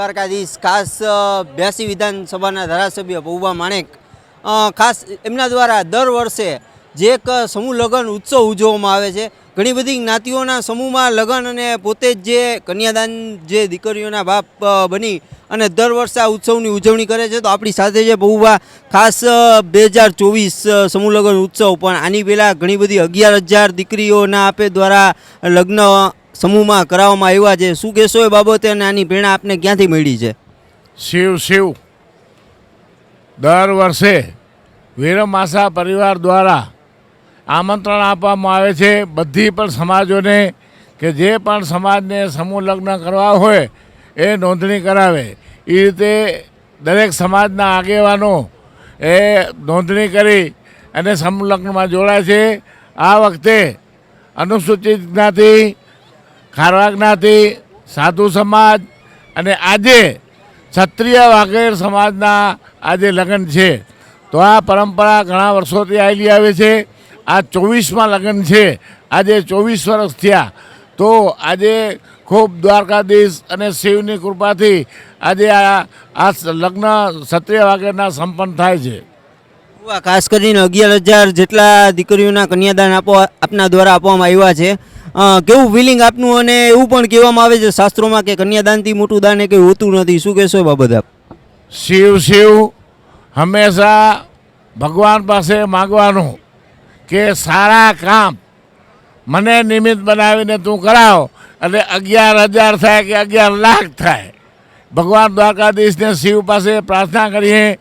દ્વારકાધીશ ખાસ 82 વિધાનસભાના ધારાસભ્ય પૌવા માણેક ખાસ એમના દ્વારા દર વર્ષે જે એક સમૂહ લગ્ન ઉત્સવ ઉજવવામાં આવે છે। ઘણી બધી જ્ઞાતિઓના સમૂહમાં લગ્ન અને પોતે જ જે કન્યાદાન જે દીકરીઓના બાપ બની અને દર વર્ષે આ ઉત્સવની ઉજવણી કરે છે। તો આપણી સાથે છે પૌવા ખાસ 2024 સમૂહ લગ્ન ઉત્સવ, પણ આની પહેલાં ઘણી બધી 11,000 દીકરીઓના આપે દ્વારા લગ્ન સમૂહમાં કરાવવામાં આવ્યા છે। શું કહેશો એ બાબતે અને આની પ્રેરણા આપને ક્યાંથી મળી છે? શિવ દર વર્ષે વીરમાસા પરિવાર દ્વારા આમંત્રણ આપવામાં આવે છે બધી પણ સમાજોને કે જે પણ સમાજને સમૂહ લગ્ન કરવા હોય એ નોંધણી કરાવે। એ રીતે દરેક સમાજના આગેવાનો એ નોંધણી કરી અને સમૂહ લગ્નમાં જોડાય છે। આ વખતે અનુસૂચિત જ્ઞાતિ, ખારવા જ્ઞાતિ, સાધુ સમાજ અને આજે ક્ષત્રિય વાઘેર સમાજના આજે લગ્ન છે। તો આ પરંપરા ઘણા વર્ષોથી આવેલી આવે છે। આ 24માં લગ્ન છે, આજે 24 વર્ષ થયા। તો આજે ખૂબ દ્વારકાધીશ અને શિવની કૃપાથી આજે આ લગ્ન ક્ષત્રિય વાઘેરના સંપન્ન થાય છે। ખાસ કરીને 11,000 જેટલા દીકરીઓના કન્યાદાન આપના દ્વારા આપવામાં આવ્યા છે। કેવું ફિલિંગ આપનું? અને એવું પણ કહેવામાં આવે છે શાસ્ત્રોમાં કે કન્યાદાનથી મોટું દાન એ કંઈ હોતું નથી। શું કહેશો એ બાબત આપ? શિવ હંમેશા ભગવાન પાસે માગવાનું કે સારા કામ મને નિમિત્ત બનાવીને તું કરાવ, એટલે 11,000 થાય કે 11 લાખ થાય। ભગવાન દ્વારકાધીશને શિવ પાસે પ્રાર્થના કરીએ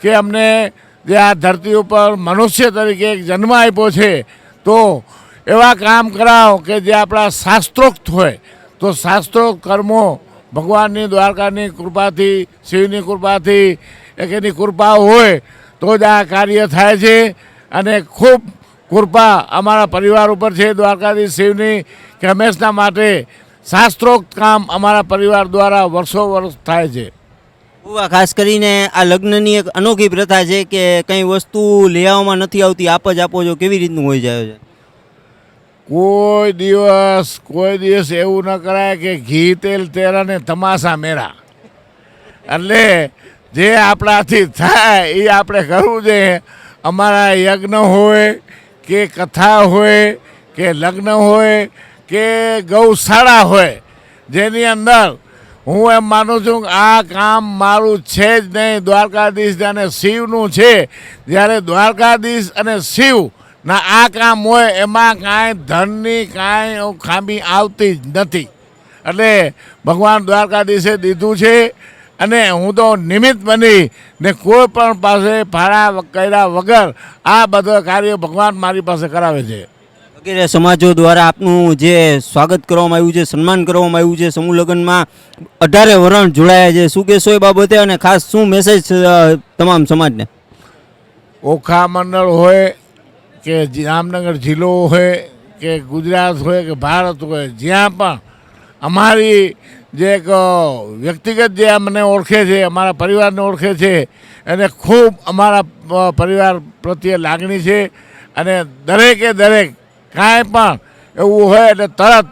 કે અમને જે આ ધરતી ઉપર મનુષ્ય તરીકે એક જન્મ આપ્યો છે, તો એવા કામ કરાવ કે જે આપણા શાસ્ત્રોક્ત હોય। તો શાસ્ત્રોક્ત કર્મો ભગવાનની દ્વારકાની કૃપાથી, શિવની કૃપાથી, એની કૃપા હોય તો જ આ કાર્ય થાય છે। અને ખૂબ કૃપા અમારા પરિવાર ઉપર છે દ્વારકાધીશ શિવની કે હંમેશા માટે શાસ્ત્રોક્ત કામ અમારા પરિવાર દ્વારા વર્ષો વર્ષ થાય છે। ખાસ કરીને આ લગ્નની એક અનોખી પ્રથા છે કે કંઈ વસ્તુ લઈ આવવામાં નથી આવતી, આપ જ આપો છો। કેવી રીતનું હોય જાય છે? કોઈ દિવસ એવું ન કરાય કે ઘી તેલ તેરા ને તમાશા મેરા। એટલે જે આપણાથી થાય એ આપણે કરવું જોઈએ। અમારા યજ્ઞ હોય કે કથા હોય કે લગ્ન હોય કે ગૌશાળા હોય, જેની અંદર હું એમ માનું છું કે આ કામ મારું છે જ નહીં, દ્વારકાધીશ અને શિવનું છે। જ્યારે દ્વારકાધીશ અને શિવ ના આ કામ હોય એમાં કાંઈ ધનની કાંઈ ખામી આવતી જ નથી। એટલે ભગવાન દ્વારકાધીશે દીધું છે અને હું તો નિમિત્ત બની ને કોઈ પણ પાસે ભાડા કર્યા વગર આ બધા કાર્ય ભગવાન મારી પાસે કરાવે છે। વગેરે સમાજો દ્વારા આપનું જે સ્વાગત કરવામાં આવ્યું છે, સન્માન કરવામાં આવ્યું છે, સમૂહ લગ્નમાં 18 વરણ જોડાયા છે। શું કહેશો એ બાબતે અને ખાસ શું મેસેજ તમામ સમાજને? ઓખા મંડળ હોય કે જામનગર જિલ્લો હોય કે ગુજરાત હોય કે ભારત હોય, જ્યાં પણ અમારી જે એક વ્યક્તિગત જે અમને ઓળખે છે, અમારા પરિવારને ઓળખે છે, એને ખૂબ અમારા પરિવાર પ્રત્યે લાગણી છે। અને દરેકે દરેક કાંઈ પણ એવું હોય એટલે તરત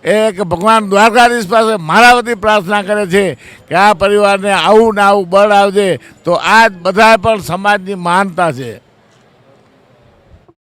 એક ભગવાન દ્વારકાધીશ પાસે મારા વતી પ્રાર્થના કરે છે કે આ પરિવારને આવું ને આવું બળ આવજે। તો આ જ બધા પણ સમાજની મહાનતા છે।